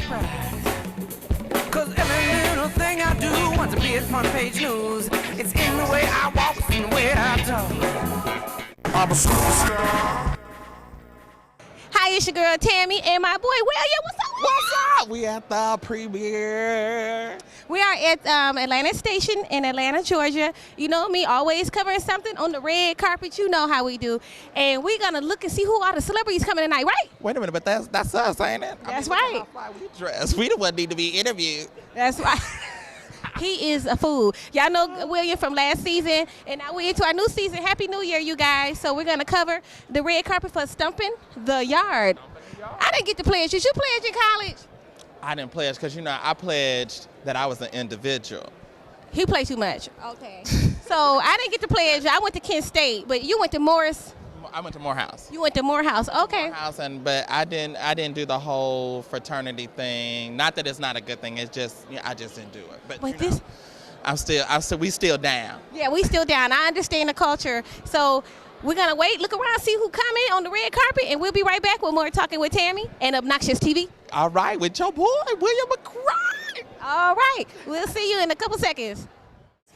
surprise. Cause every little thing I do wants to be at front page news. It's in the way I walk, it's in the way I talk. I'm a superstar. Hi, it's your girl Tammy and my boy William. What's up? What's up? We at the premiere. We are at Atlanta Station in Atlanta, Georgia. You know me, always covering something on the red carpet. You know how we do. And we're going to look and see who are the celebrities coming tonight, right? Wait a minute, but that's us, ain't it? That's look right. at how fly we dress. We the one need to be interviewed. That's right. He is a fool. Y'all know William from last season, and now we're into our new season. Happy New Year, you guys. So we're going to cover the red carpet for Stomping the Yard. I didn't get to pledge. Did you pledge in college? I didn't pledge because, you know, I pledged that I was an individual. He played too much. Okay. So I didn't get to pledge. I went to Kent State, but you went to Morris. I went to Morehouse. You went to Morehouse. Okay. Morehouse, but I didn't do the whole fraternity thing. Not that it's not a good thing. It's just, you know, I just didn't do it. But you know, we still down. Yeah, we still down. I understand the culture. So we're gonna wait, look around, see who coming on the red carpet, and we'll be right back with more Talking with Tammy and Obnoxious TV. All right, with your boy William McCray. All right, we'll see you in a couple seconds.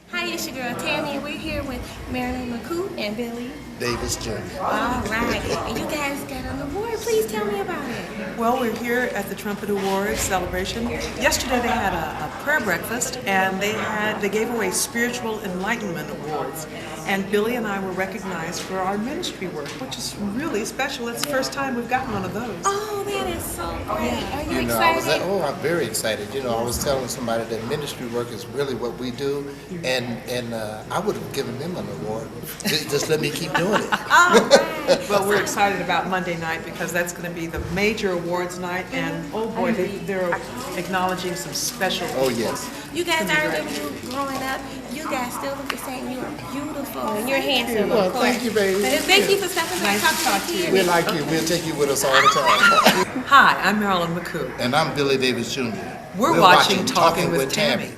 Hi, it's your girl Tammy, and we're here with Marilyn McCoo and Billy Davis Jr. All right, and you guys got an award. Please tell me about it. Well, we're here at the Trumpet Awards celebration. Yesterday they had a prayer breakfast, and they gave away Spiritual Enlightenment Awards. And Billy and I were recognized for our ministry work, which is really special. It's the first time we've gotten one of those. Oh, that is so great. Are you know, excited? I'm very excited. You know, I was telling somebody that ministry work is really what we do, and I would have given them an award. Just let me keep doing it. All right. Well, we're excited about Monday night because that's going to be the major awards night, and oh boy, they're acknowledging some special people. Oh, yes. You guys, I remember you growing up. You guys still look the same. You are beautiful and you're handsome. Well, of course. thank you, baby. Thank you for stopping by. Nice to talk to you. We're like you. We'll take you with us all the time. Hi, I'm Marilyn McCoo. And I'm Billy Davis Jr. We're watching Talking with Tammy.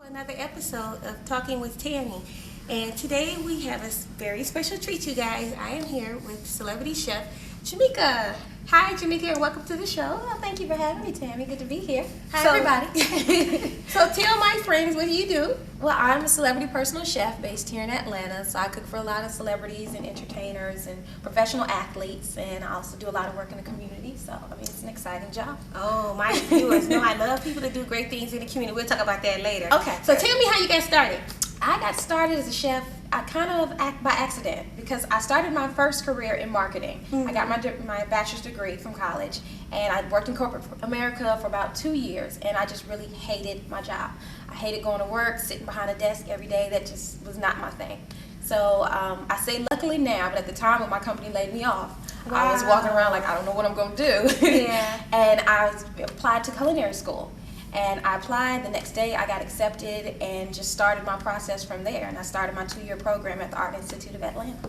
Another episode of Talking with Tammy. And today we have a very special treat, you guys. I am here with celebrity chef Jamaica. Hi, Jamaica, and welcome to the show. Oh, thank you for having me, Tammy. Good to be here. Hi, everybody. So tell my friends what you do. Well, I'm a celebrity personal chef based here in Atlanta, so I cook for a lot of celebrities and entertainers and professional athletes, and I also do a lot of work in the community, so I mean, it's an exciting job. Oh, my viewers know I love people that do great things in the community. We'll talk about that later. Okay. So tell me how you got started. I got started as a chef, I kind of by accident, because I started my first career in marketing. I got my bachelor's degree from college, and I worked in corporate America for about 2 years, and I just really hated my job. I hated going to work, sitting behind a desk every day. That just was not my thing. So I say luckily now, but at the time when my company laid me off, I was walking around like, I don't know what I'm going to do. Yeah. And I applied to culinary school. And I applied, the next day I got accepted and just started my process from there. And I started my 2-year program at the Art Institute of Atlanta.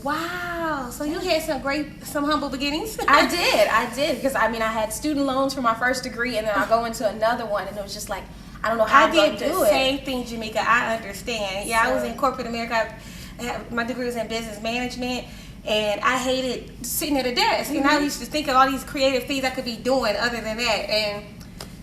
Wow. So you had some humble beginnings? I did. Because I mean, I had student loans for my first degree, and then I go into another one, and it was just like, I don't know how I I'm going did to do the it. same thing, Jamaica. I understand. Yeah, I was in corporate America. My degree was in business management. And I hated sitting at a desk. And I used to think of all these creative things I could be doing other than that. And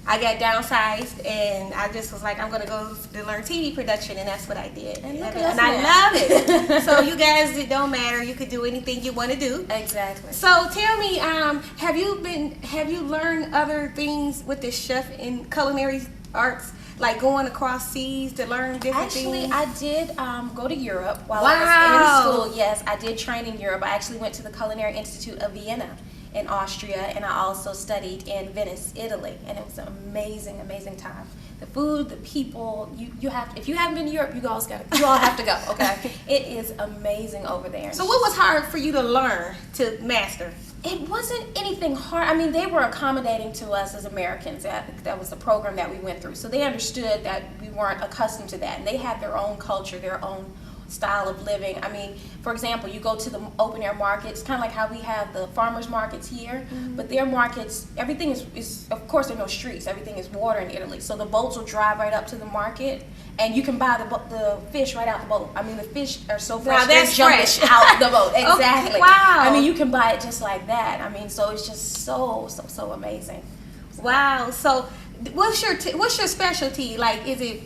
I got downsized, and I just was like, I'm going to go to learn TV production, and that's what I did. And I love it. So you guys, it don't matter. You could do anything you want to do. Exactly. So tell me, have you learned other things with the chef in culinary arts, like going across seas to learn different things? Actually, I did go to Europe while Wow. I was in school. Yes, I did train in Europe. I actually went to the Culinary Institute of Vienna in Austria, and I also studied in Venice, Italy, and it was an amazing, amazing time. The food, the people, you have to, if you haven't been to Europe, you all have to go, okay? It is amazing over there. So what was hard for you to learn, to master? It wasn't anything hard. I mean, they were accommodating to us as Americans. That was the program that we went through. So they understood that we weren't accustomed to that, and they had their own culture, their own style of living. I mean, for example, you go to the open air markets, kind of like how we have the farmers markets here, but their markets, everything is, of course, there are no streets, everything is water in Italy. So the boats will drive right up to the market, and you can buy the fish right out the boat. I mean, the fish are so fresh, Now that's they're jumping fresh. out the boat. Exactly. Okay, wow. I mean, you can buy it just like that. I mean, so it's just so amazing. Wow. So, what's your specialty? Like, is it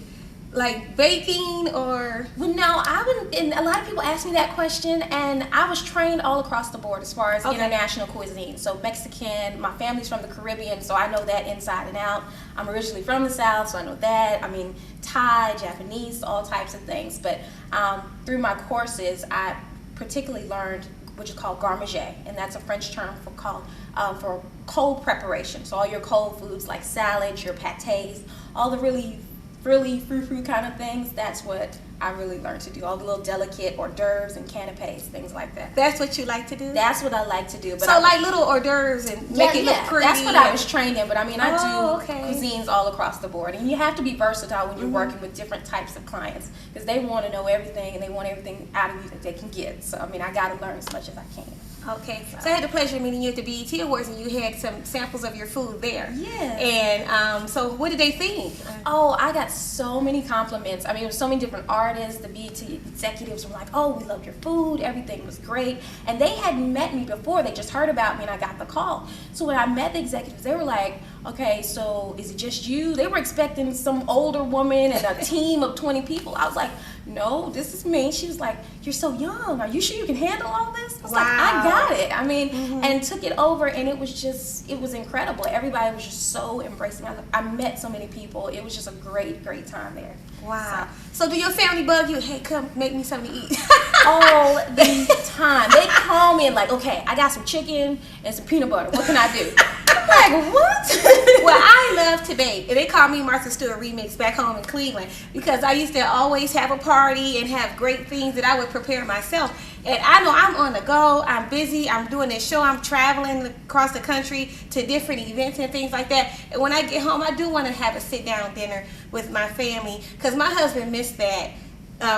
like baking or? Well, no, I wouldn't. And a lot of people ask me that question, and I was trained all across the board as far as international cuisine. So Mexican. My family's from the Caribbean, so I know that inside and out. I'm originally from the South, so I know that. I mean, Thai, Japanese, all types of things. But through my courses, I particularly learned which is called garmager, and that's a French term for cold preparation. So all your cold foods like salads, your pâtés, all the really frou-frou kind of things, that's what I really learned to do. All the little delicate hors d'oeuvres and canapes, things like that. That's what you like to do? That's what I like to do. But so like little hors d'oeuvres and make it look pretty. That's what I was trained in, but I mean, I do cuisines all across the board. And you have to be versatile when you're working with different types of clients, because they want to know everything and they want everything out of you that they can get. So, I mean, I got to learn as much as I can. Okay, so I had the pleasure of meeting you at the BET Awards, and you had some samples of your food there. Yeah. And so what did they think? Oh, I got so many compliments. I mean, it was so many different artists. The BET executives were like, oh, we loved your food. Everything was great. And they hadn't met me before. They just heard about me, and I got the call. So when I met the executives, they were like, okay, so is it just you? They were expecting some older woman and a team of 20 people. I was like, no, this is me. She was like, you're so young. Are you sure you can handle all this? I was like, I got it. I mean, and took it over, and it was incredible. Everybody was just so embracing. I met so many people. It was just a great time there. Wow. So do your family bug you? Hey, come make me something to eat. All the time. They call me and like, okay, I got some chicken and some peanut butter. What can I do? I'm like, what? Well, I love to bake. And they call me Martha Stewart Remix back home in Cleveland, because I used to always have a party and have great things that I would prepare myself. And I know I'm on the go, I'm busy, I'm doing this show, I'm traveling across the country to different events and things like that. And when I get home, I do want to have a sit-down dinner with my family, because my husband missed that.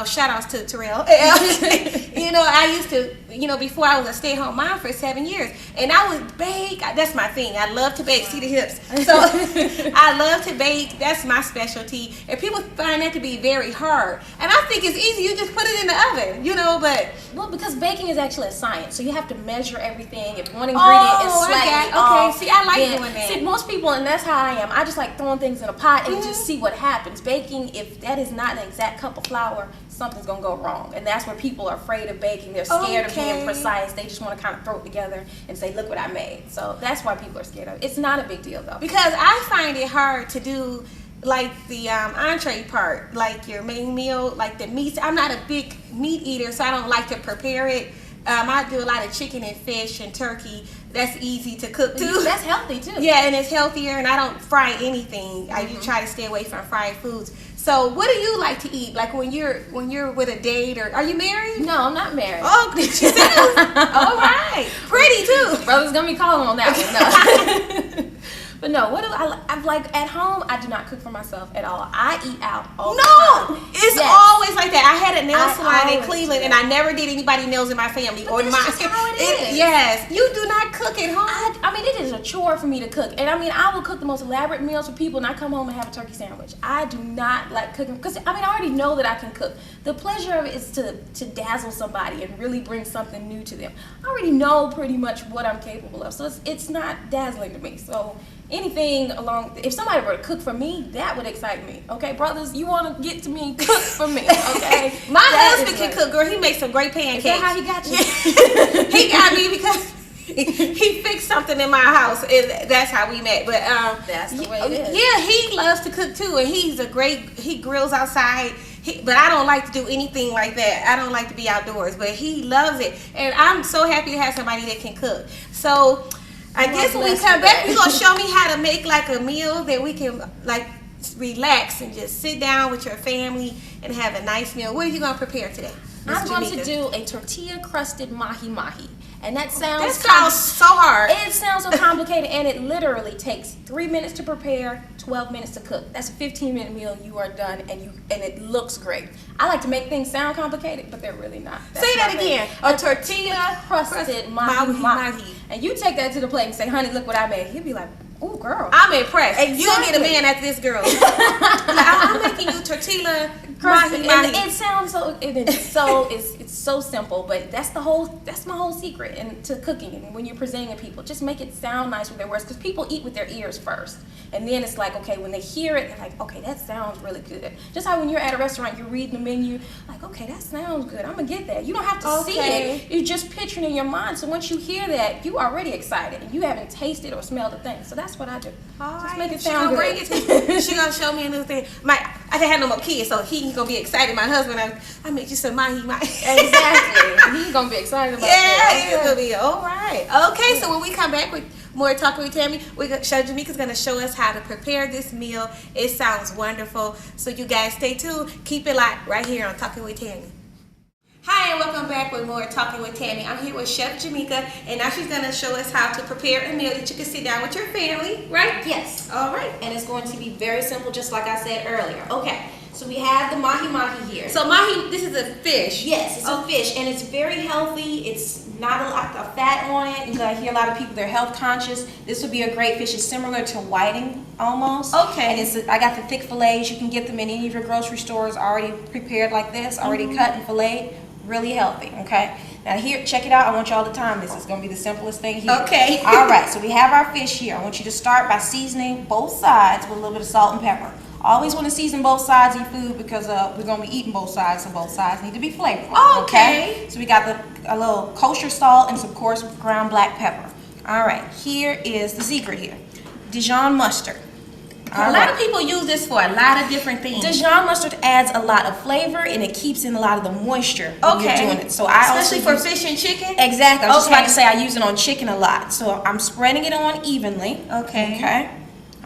Shout outs to Terrell. You know, I used to, before I was a stay-at-home mom for 7 years, and I would bake. That's my thing. I love to bake. See the hips. So I love to bake. That's my specialty. And people find that to be very hard. And I think it's easy. You just put it in the oven, but. Well, because baking is actually a science, so you have to measure everything. If one ingredient is slightly off, see, I like doing that. See, most people, and that's how I am. I just like throwing things in a pot and just see what happens. Baking, if that is not an exact cup of flour, something's gonna go wrong, and that's where people are afraid of baking. They're scared of being precise. They just want to kind of throw it together and say, look what I made. So that's why people are scared of it. It's not a big deal though, because I find it hard to do like the entree part, like your main meal, like the meats. I'm not a big meat eater, so I don't like to prepare it. I do a lot of chicken and fish and turkey. That's easy to cook too. That's healthy too. Yeah, and it's healthier, and I don't fry anything. I try to stay away from fried foods. So what do you like to eat? Like when you're with a date, or are you married? No, I'm not married. Oh, she said all right. Pretty too. Brother's gonna be calling on that one. No. But no, what do I'm like at home? I do not cook for myself at all. I eat out all the time. No, it's always like that. I had a nail salon in Cleveland, and I never did anybody nails in my family or that's my. Just how it is. Yes, you do not cook at home. I mean, it is a chore for me to cook, and I mean, I will cook the most elaborate meals for people, and I come home and have a turkey sandwich. I do not like cooking because I mean, I already know that I can cook. The pleasure of it is to dazzle somebody and really bring something new to them. I already know pretty much what I'm capable of, so it's not dazzling to me. So. Anything along, if somebody were to cook for me, that would excite me. Okay, brothers, you want to get to me, cook for me. Okay, my husband can cook, girl. He makes some great pancakes. Is that how he got you? He got me because he fixed something in my house, and that's how we met. But that's the way it is. Yeah, he loves to cook too, and he grills outside. But I don't like to do anything like that. I don't like to be outdoors, but he loves it, and I'm so happy to have somebody that can cook. So. I guess when we come back, you're going to show me how to make like a meal that we can like relax and just sit down with your family and have a nice meal. What are you going to prepare today? I'm going to do a tortilla crusted mahi-mahi. And that sounds so hard. It sounds so complicated, and it literally takes 3 minutes to prepare, 12 minutes to cook. That's a 15-minute meal. You are done, and it looks great. I like to make things sound complicated, but they're really not. Say that again. A tortilla crusted mahi-mahi. And you take that to the plate and say, honey, look what I made. He'll be like, ooh, girl. I'm impressed. Exactly. You'll get a man after this girl. I'm making you tortilla mahi-mahi. And it sounds so, it's so simple, but that's my whole secret to cooking. And when you're presenting to people, just make it sound nice with their words, because people eat with their ears first. And then it's like, okay, when they hear it, they're like, okay, that sounds really good. Just how when you're at a restaurant, you're reading the menu, like, okay, that sounds good. I'm gonna get that. You don't have to see it. You're just picturing it in your mind. So once you hear that, you already excited, and you haven't tasted or smelled a thing. So that's what I do. Just make it sound good. She gonna show me a new thing. I didn't have no more kids, so he's gonna be excited. My husband, I made you some mahi. Exactly. He's gonna be excited about that. Yeah, he's gonna be all right. Okay, so when we come back with more Talking with Tami, Jamaica's gonna show us how to prepare this meal. It sounds wonderful. So you guys stay tuned. Keep it locked right here on Talking with Tami. Hi, and welcome back with more Talking with Tami. I'm here with Chef Jamaica, and now she's gonna show us how to prepare a meal that you can sit down with your family, right? Yes. All right. And it's going to be very simple, just like I said earlier. Okay. So we have the mahi here. So mahi, this is a fish. Yes, it's a fish, and it's very healthy. It's not a lot of fat on it. I hear a lot of people, they're health conscious. This would be a great fish. It's similar to whiting almost. Okay. And I got the thick fillets. You can get them in any of your grocery stores already prepared like this, already cut and filleted. Really healthy, okay? Now here, check it out. I want y'all to time this. It's gonna be the simplest thing here. Okay. All right, so we have our fish here. I want you to start by seasoning both sides with a little bit of salt and pepper. Always want to season both sides of your food because we're going to be eating both sides, so both sides need to be flavorful. Okay. So we got a little kosher salt and some coarse ground black pepper. All right, here is the secret here. Dijon mustard. A lot of people use this for a lot of different things. Dijon mustard adds a lot of flavor, and it keeps in a lot of the moisture when you're doing it. So especially for fish and chicken? Exactly. I was just about to say I use it on chicken a lot. So I'm spreading it on evenly. Okay.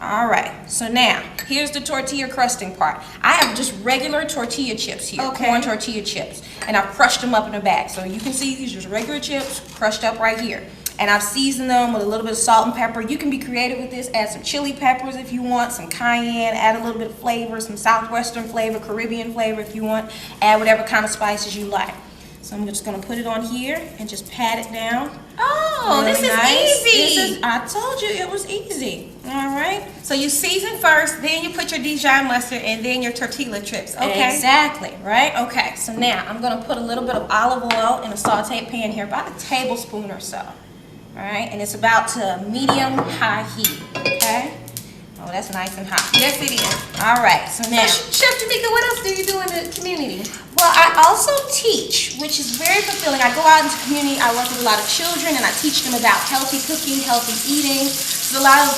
All right, so now, here's the tortilla crusting part. I have just regular tortilla chips here, corn tortilla chips, and I've crushed them up in a bag. So you can see these are just regular chips crushed up right here. And I've seasoned them with a little bit of salt and pepper. You can be creative with this. Add some chili peppers if you want, some cayenne, add a little bit of flavor, some southwestern flavor, Caribbean flavor if you want. Add whatever kind of spices you like. So I'm just gonna put it on here and just pat it down. Oh, really this is nice. easy. I told you it was easy. All right. So you season first, then you put your Dijon mustard, and then your tortilla chips. Okay. Exactly, right? Okay, so now I'm gonna put a little bit of olive oil in a sauteed pan here, about a tablespoon or so. All right, and it's about to medium-high heat, okay? Oh, that's nice and hot. Yes, it is. All right, so now. Chef Jamaica, what else do you do in the community? Well, I also teach, which is very fulfilling. I go out into the community, I work with a lot of children, and I teach them about healthy cooking, healthy eating. So a lot of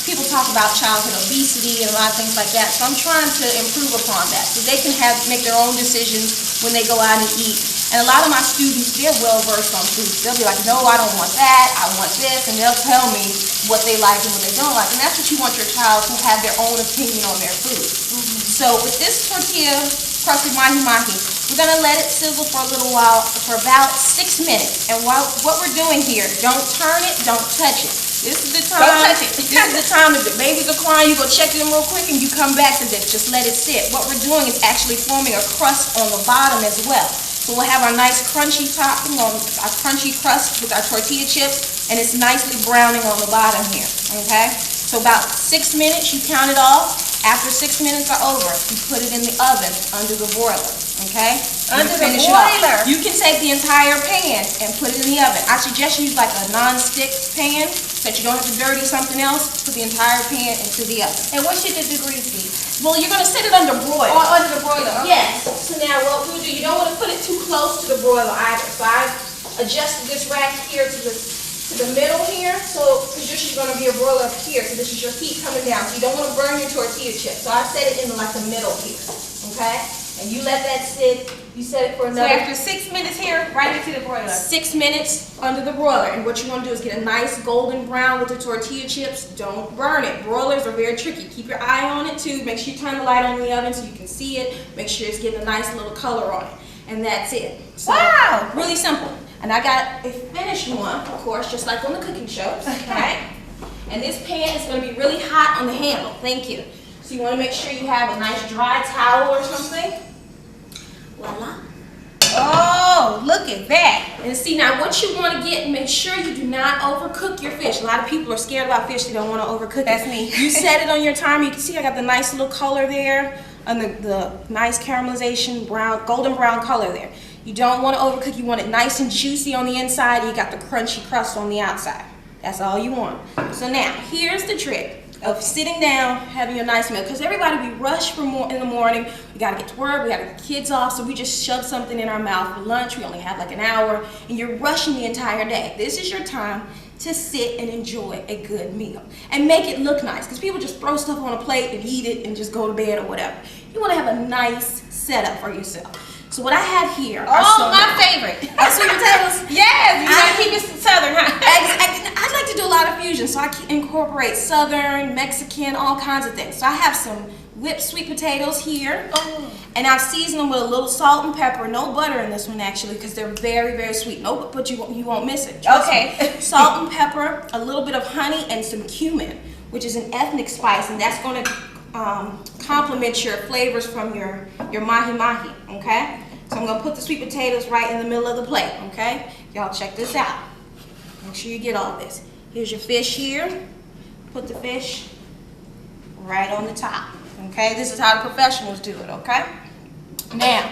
people talk about childhood obesity and a lot of things like that. So I'm trying to improve upon that so they can make their own decisions when they go out and eat. And a lot of my students, they're well versed on food. They'll be like, no, I don't want that, I want this, and they'll tell me what they like and what they don't like. And that's what you want your child to have their own opinion on their food. So with this tortilla crusted mahi-mahi, we're gonna let it sizzle for a little while, for about 6 minutes. And what we're doing here, don't turn it, don't touch it. This is the time. Don't touch it. This is the time if the babies are crying, you go check them real quick and you come back to this. Just let it sit. What we're doing is actually forming a crust on the bottom as well. So we'll have our nice crunchy topping on our crunchy crust with our tortilla chips, and it's nicely browning on the bottom here, okay? So about 6 minutes, you count it off. After 6 minutes are over, you put it in the oven under the broiler, okay? Under the broiler? You can take the entire pan and put it in the oven. I suggest you use like a non-stick pan so that you don't have to dirty something else. Put the entire pan into the oven. And what should the degrees be? Well, you're going to set it under broil. Oh, under the broiler. Okay. Yes. So now what we'll do, you don't want to put it too close to the broiler either. So I adjusted this rack here to the middle here. So because this is going to be a broiler up here. So this is your heat coming down. So you don't want to burn your tortilla chips. So I set it in like the middle here. Okay? And you let that sit. You set it for another. So after 6 minutes here, right into the broiler. 6 minutes under the broiler. And what you want to do is get a nice golden brown with the tortilla chips. Don't burn it. Broilers are very tricky. Keep your eye on it too. Make sure you turn the light on in the oven so you can see it. Make sure it's getting a nice little color on it. And that's it. So, wow! Really simple. And I got a finished one, of course, just like on the cooking shows. Okay. And this pan is going to be really hot on the handle. Thank you. So you want to make sure you have a nice dry towel or something. Voila. Oh, look at that. And see, now what you want to get, make sure you do not overcook your fish. A lot of people are scared about fish. They don't want to overcook it. That's me. You set it on your timer. You can see I got the nice little color there and the nice caramelization brown, golden brown color there. You don't want to overcook. You want it nice and juicy on the inside. You got the crunchy crust on the outside. That's all you want. So now, here's the trick of sitting down, having a nice meal. Because everybody, we rush in the morning. We got to get to work. We got to get the kids off. So we just shove something in our mouth for lunch. We only have like an hour. And you're rushing the entire day. This is your time to sit and enjoy a good meal. And make it look nice. Because people just throw stuff on a plate and eat it and just go to bed or whatever. You want to have a nice setup for yourself. So what I have here are my favorite. Sweet potatoes. Yes, you gotta keep it southern, huh? I like to do a lot of fusion, so I incorporate southern, Mexican, all kinds of things. So I have some whipped sweet potatoes here, and I've seasoned them with a little salt and pepper. No butter in this one actually, because they're very, very sweet. No, but you won't miss it. Okay. Salt and pepper, a little bit of honey, and some cumin, which is an ethnic spice, and that's going to complement your flavors from your mahi-mahi, okay? So I'm gonna put the sweet potatoes right in the middle of the plate, okay? Y'all check this out. Make sure you get all this. Here's your fish here. Put the fish right on the top, okay? This is how the professionals do it, okay? Now,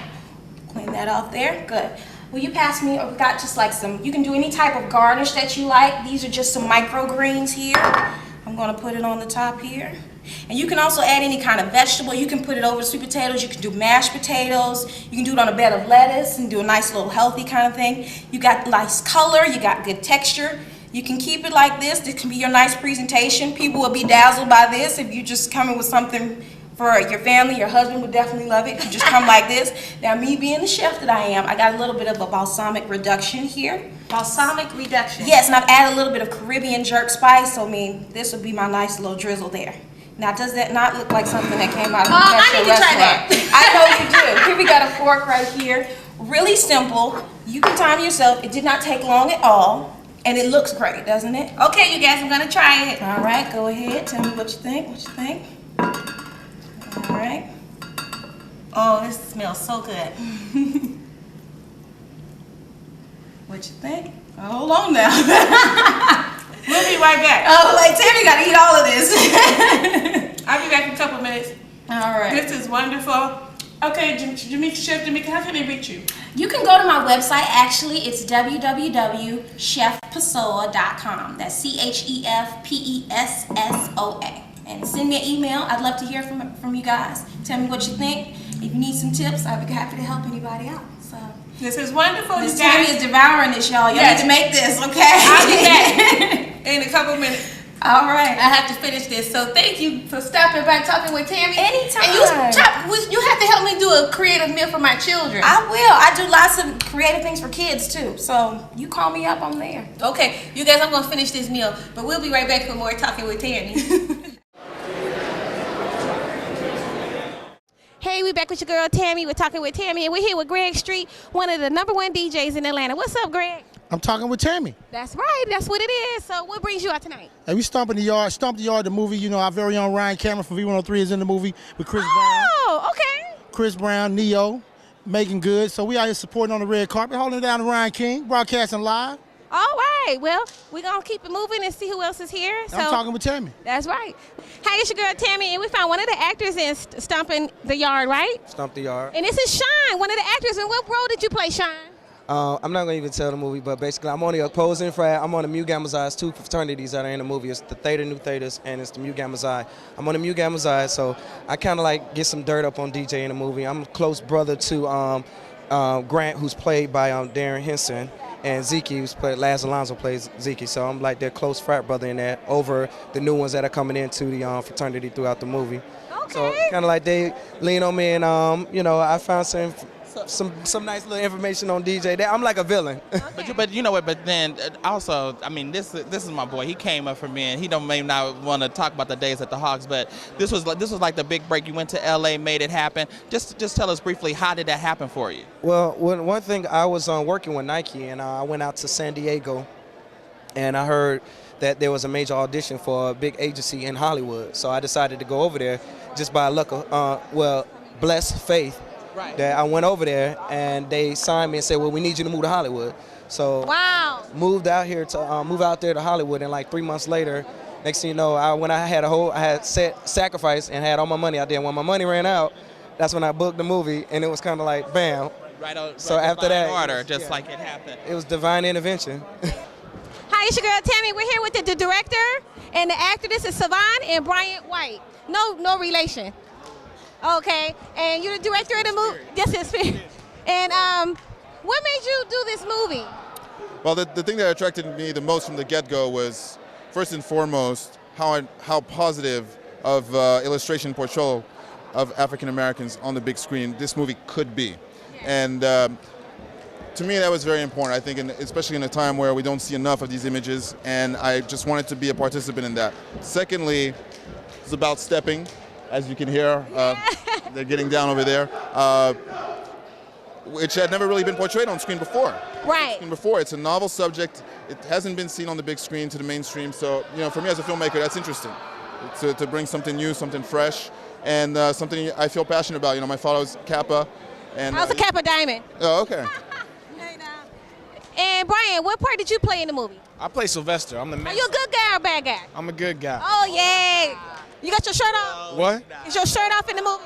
clean that off there, good. Will you pass me, or we got just like some, you can do any type of garnish that you like. These are just some microgreens here. I'm gonna put it on the top here. And you can also add any kind of vegetable. You can put it over sweet potatoes. You can do mashed potatoes. You can do it on a bed of lettuce and do a nice little healthy kind of thing. You got nice color. You got good texture. You can keep it like this. This can be your nice presentation. People will be dazzled by this. If you just come in with something for your family, your husband would definitely love it. You just come like this. Now, me being the chef that I am, I got a little bit of a balsamic reduction here. Balsamic reduction. Yes, and I've added a little bit of Caribbean jerk spice. So, I mean, this would be my nice little drizzle there. Now, does that not look like something that came out of a professional restaurant? I know you do. Here we got a fork right here. Really simple. You can time yourself. It did not take long at all. And it looks great, doesn't it? Okay, you guys, I'm gonna try it. All right, go ahead. Tell me what you think. What you think? All right. Oh, this smells so good. What you think? Hold on now. We'll be right back. Oh, like Tammy got to eat all of this. I'll be back in a couple minutes. All right. This is wonderful. Okay, Chef Jamaica, how can they reach you? You can go to my website. Actually, it's www.chefpessoa.com. That's CHEFPESSOA. And send me an email. I'd love to hear from you guys. Tell me what you think. If you need some tips, I'd be happy to help anybody out. So this is wonderful. Miss Tammy is devouring this, y'all. You need to make this, okay? I'll be back in a couple minutes. All right. I have to finish this. So thank you for stopping by talking with Tammy. Anytime. And you have to help me do a creative meal for my children. I will. I do lots of creative things for kids too. So you call me up, I'm there. Okay, you guys, I'm gonna finish this meal, but we'll be right back for more talking with Tammy. Hey, we back with your girl Tammy. We're talking with Tammy, and we're here with Greg Street, one of the #1 DJs in Atlanta. What's up, Greg? I'm talking with Tami. That's right. That's what it is. So what brings you out tonight? Hey, we Stomp The Yard. Stomp The Yard, the movie. You know, our very own Ryan Cameron from V103 is in the movie with Chris Brown. Oh, okay. Chris Brown, Neo, Making Good. So we out here supporting on the red carpet, holding it down to Ryan King, broadcasting live. All right. Well, we're going to keep it moving and see who else is here. So I'm talking with Tami. That's right. Hey, it's your girl Tammy, and we found one of the actors in Stomping the Yard, right? Stomp The Yard. And this is Shine, one of the actors. And what role did you play, Shine? I'm not going to even tell the movie, but basically I'm on the opposing frat. I'm on the Mu Gamma Xi's, two fraternities that are in the movie. It's the Theta Nu Thetas and it's the Mu Gamma Xi. I'm on the Mu Gamma Xi, so I kind of like get some dirt up on DJ in the movie. I'm a close brother to Grant, who's played by Darren Henson, and Zeke, who's played, Laz Alonso plays Zeke. So I'm like their close frat brother in that over the new ones that are coming into the fraternity throughout the movie. Okay. So kind of like they lean on me, and you know, I found some nice little information on DJ. I'm like a villain. Okay. But you know what? But then also, I mean, this is my boy. He came up for me, and he may not want to talk about the days at the Hawks, but this was like the big break. You went to LA, made it happen. Just tell us briefly, how did that happen for you? Well, one thing, I was working with Nike, and I went out to San Diego, and I heard that there was a major audition for a big agency in Hollywood. So I decided to go over there just by luck of, blessed faith. Right. That I went over there and they signed me and said, well, we need you to move to Hollywood. So wow. Moved out here to move out there to Hollywood, and like 3 months later, next thing you know, I had set sacrifice and had all my money out there. When my money ran out, that's when I booked the movie, and it was kind of like, bam, So after that, order, just like it happened. it was divine intervention. Hi, it's your girl Tami. We're here with the director and the actor. This is Savon and Bryant White. No relation. Okay, and you're the director of the movie. This is and what made you do this movie? Well, the thing that attracted me the most from the get-go was, first and foremost, how positive of illustration portrayal of African Americans on the big screen this movie could be. And to me, that was very important, I think, especially in a time where we don't see enough of these images, and I just wanted to be a participant in that. Secondly, it's about stepping, as you can hear. They're getting down over there, which had never really been portrayed on screen before. Right. It's a novel subject. It hasn't been seen on the big screen to the mainstream, so for me as a filmmaker, that's interesting. To bring something new, something fresh, and something I feel passionate about. My father was Kappa. And, I was a Kappa Diamond. Oh, okay. And Brian, what part did you play in the movie? I play Sylvester. I'm the man. Are you a good guy or a bad guy? I'm a good guy. Oh, yeah. You got your shirt off? What? Is your shirt off in the movie?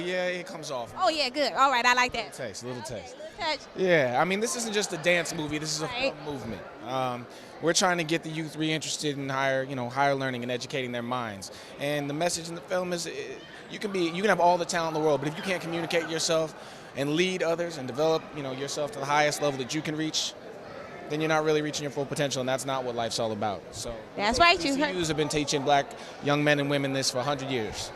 Yeah, it comes off. Oh, yeah, good. All right, I like that. Little taste. Touch. Yeah, I mean, this isn't just a dance movie. This is a film movement. We're trying to get the youth reinterested in higher learning and educating their minds. And the message in the film is, you can have all the talent in the world, but if you can't communicate yourself and lead others and develop, yourself to the highest level that you can reach, then you're not really reaching your full potential, and that's not what life's all about. So that's right. HBCUs have been teaching black young men and women this for 100 years.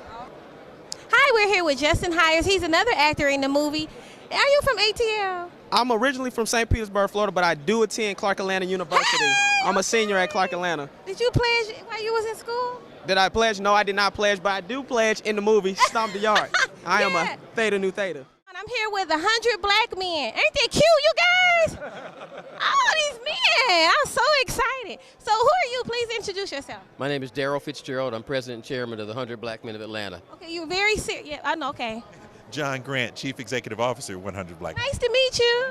Hi, we're here with Justin Hires. He's another actor in the movie. Are you from ATL? I'm originally from St. Petersburg, Florida, but I do attend Clark Atlanta University. Hey! I'm a senior at Clark Atlanta. Did you pledge while you was in school? Did I pledge? No, I did not pledge, but I do pledge in the movie Stomp The Yard. I am a Theta Nu Theta. I'm here with 100 black men. Ain't they cute, you guys? All these men. I'm so excited. So who are you? Please introduce yourself. My name is Daryl Fitzgerald. I'm president and chairman of the 100 Black Men of Atlanta. Okay, you're very serious. Yeah, I know, okay. John Grant, Chief Executive Officer, 100 Black Men. Nice to meet you.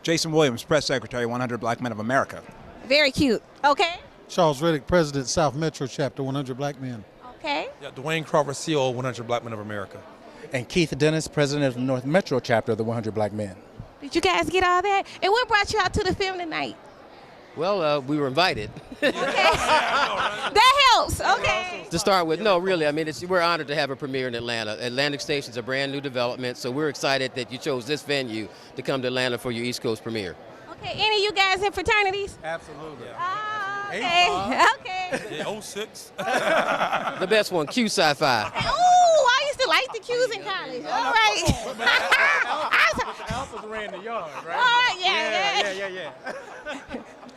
Jason Williams, Press Secretary, 100 Black Men of America. Very cute. Okay. Charles Riddick, President, South Metro Chapter, 100 Black Men. Okay. Yeah, Dwayne Crawford, CEO, 100 Black Men of America. And Keith Dennis, President of the North Metro Chapter of the 100 Black Men. Did you guys get all that? And what brought you out to the film tonight? Well, we were invited. Okay. That helps. Okay. To start with, no, really, I mean, we're honored to have a premiere in Atlanta. Atlantic Station's a brand new development, so we're excited that you chose this venue to come to Atlanta for your East Coast premiere. Okay, any of you guys in fraternities? Absolutely. Okay. Okay. Yeah, 06. The best one, Q Sci-Fi. Oh, I used to like the Qs in college. All right. Alphas ran the yard, right? All right, yeah.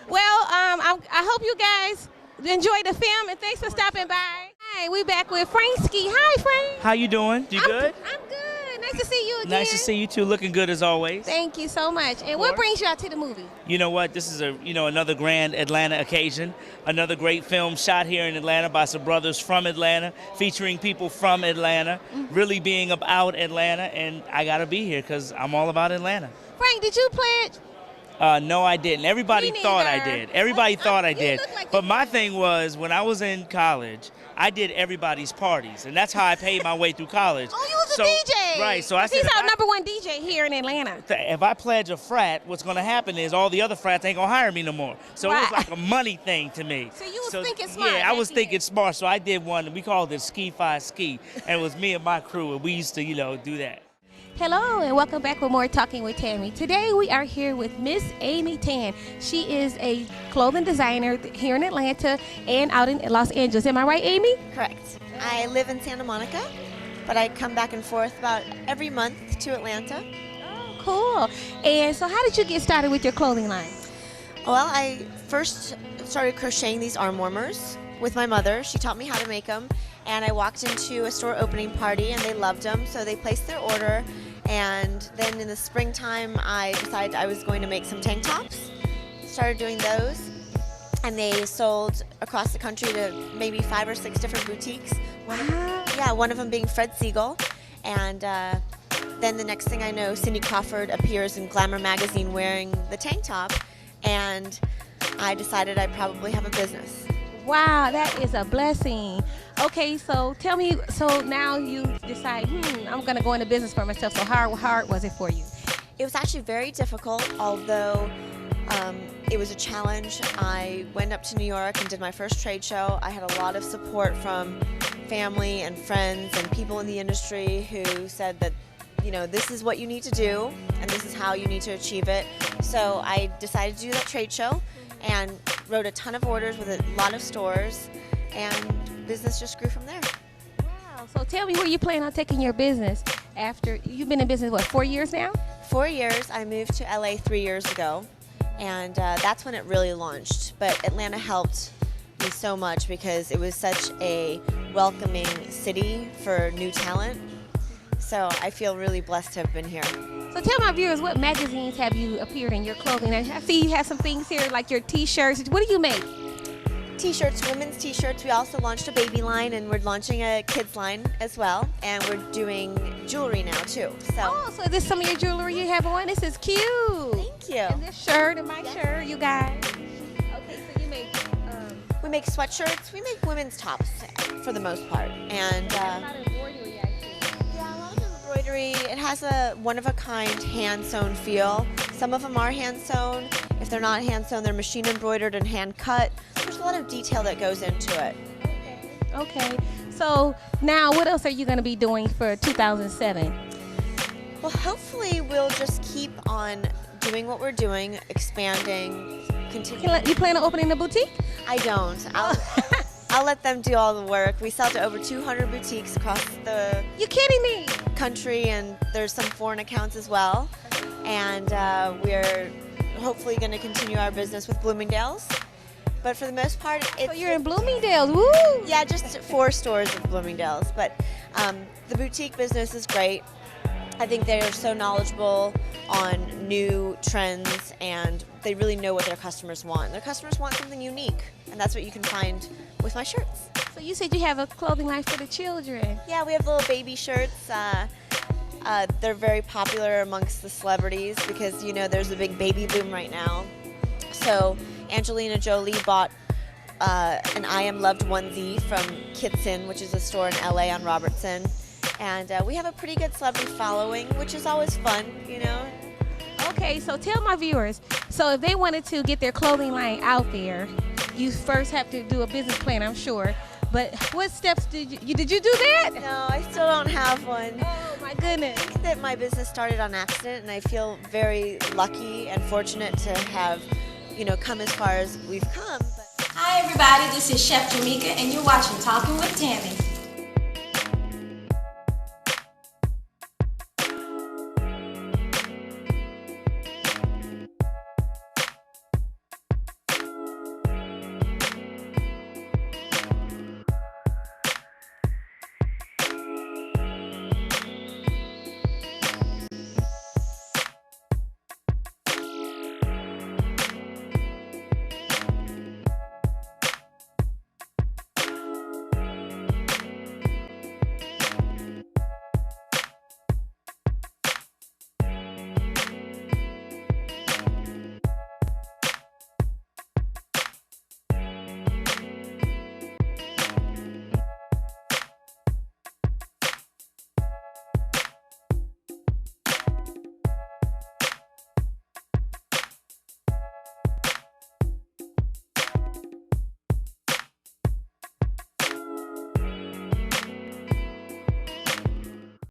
Well, I hope you guys enjoy the film, and thanks for stopping by. Hi, we back with Franksky. Hi, Frank. How you doing? You good? I'm good. Nice to see you again. Nice to see you too. Looking good as always. Thank you so much. And what brings you out to the movie? You know what? This is another grand Atlanta occasion. Another great film shot here in Atlanta by some brothers from Atlanta, featuring people from Atlanta, really being about Atlanta. And I gotta be here because I'm all about Atlanta. Frank, did you pledge? No, I didn't. Everybody thought I did. Everybody thought I did. But my thing was, when I was in college, I did everybody's parties, and that's how I paid my way through college. Oh, you was a DJ. Right, so I said, he's our #1 DJ here in Atlanta. If I pledge a frat, what's going to happen is all the other frats ain't going to hire me no more. So it was like a money thing to me. So you was thinking smart. Yeah, I was thinking smart, so I did one. We called it Ski Fi Ski, and it was me and my crew, and we used to, do that. Hello and welcome back with more Talking with Tami. Today we are here with Miss Amy Tan. She is a clothing designer here in Atlanta and out in Los Angeles. Am I right, Amy? Correct. I live in Santa Monica, but I come back and forth about every month to Atlanta. Oh, cool. And so how did you get started with your clothing line? Well, I first started crocheting these arm warmers with my mother. She taught me how to make them, and I walked into a store opening party and they loved them, so they placed their order. And then in the springtime, I decided I was going to make some tank tops. Started doing those, and they sold across the country to maybe 5 or 6 different boutiques. One of them being Fred Siegel. And then the next thing I know, Cindy Crawford appears in Glamour magazine wearing the tank top, and I decided I'd probably have a business. Wow, that is a blessing. Okay, so tell me, so now you decide, I'm going to go into business for myself. So how hard was it for you? It was actually very difficult, although it was a challenge. I went up to New York and did my first trade show. I had a lot of support from family and friends and people in the industry who said that, you know, this is what you need to do and this is how you need to achieve it. So I decided to do that trade show and wrote a ton of orders with a lot of stores, and business just grew from there. Wow. So tell me where you plan on taking your business after you've been in business, what, 4 years now? 4 years. I moved to LA 3 years ago, and that's when it really launched. But Atlanta helped me so much because it was such a welcoming city for new talent. So I feel really blessed to have been here. So tell my viewers, what magazines have you appeared in your clothing? I see you have some things here like your t-shirts. What do you make? T-shirts, women's t-shirts. We also launched a baby line, and we're launching a kids line as well. And we're doing jewelry now too. So is this some of your jewelry you have on? This is cute. Thank you. And this shirt and my shirt, you guys. Okay, so you make... We make sweatshirts. We make women's tops for the most part. And a lot of embroidery, I see. yeah, a lot of embroidery. It has a one-of-a-kind hand-sewn feel. Some of them are hand-sewn. If they're not hand-sewn, they're machine embroidered and hand-cut. There's a lot of detail that goes into it. Okay. So now what else are you going to be doing for 2007? Well, hopefully we'll just keep on doing what we're doing, expanding, continuing. You plan on opening a boutique? I don't. I'll let them do all the work. We sell to over 200 boutiques across the You kidding me? country, and there's some foreign accounts as well. And we're hopefully going to continue our business with Bloomingdale's. But for the most part, it's... So you're in Bloomingdale's, woo! Yeah, just 4 stores of Bloomingdale's. But the boutique business is great. I think they are so knowledgeable on new trends, and they really know what their customers want. Their customers want something unique, and that's what you can find with my shirts. So you said you have a clothing line for the children. Yeah, we have little baby shirts. They're very popular amongst the celebrities because, you know, there's a big baby boom right now. So Angelina Jolie bought an I Am Loved onesie from Kitson, which is a store in LA on Robertson. And we have a pretty good celebrity following, which is always fun, you know. Okay, so tell my viewers, so if they wanted to get their clothing line out there, you first have to do a business plan, I'm sure. But what steps did you do that? No, I still don't have one. Oh my goodness. I think that my business started on accident, and I feel very lucky and fortunate to have, you know, come as far as we've come. Hi everybody, this is Chef Jamaica, and you're watching Talking with Tami.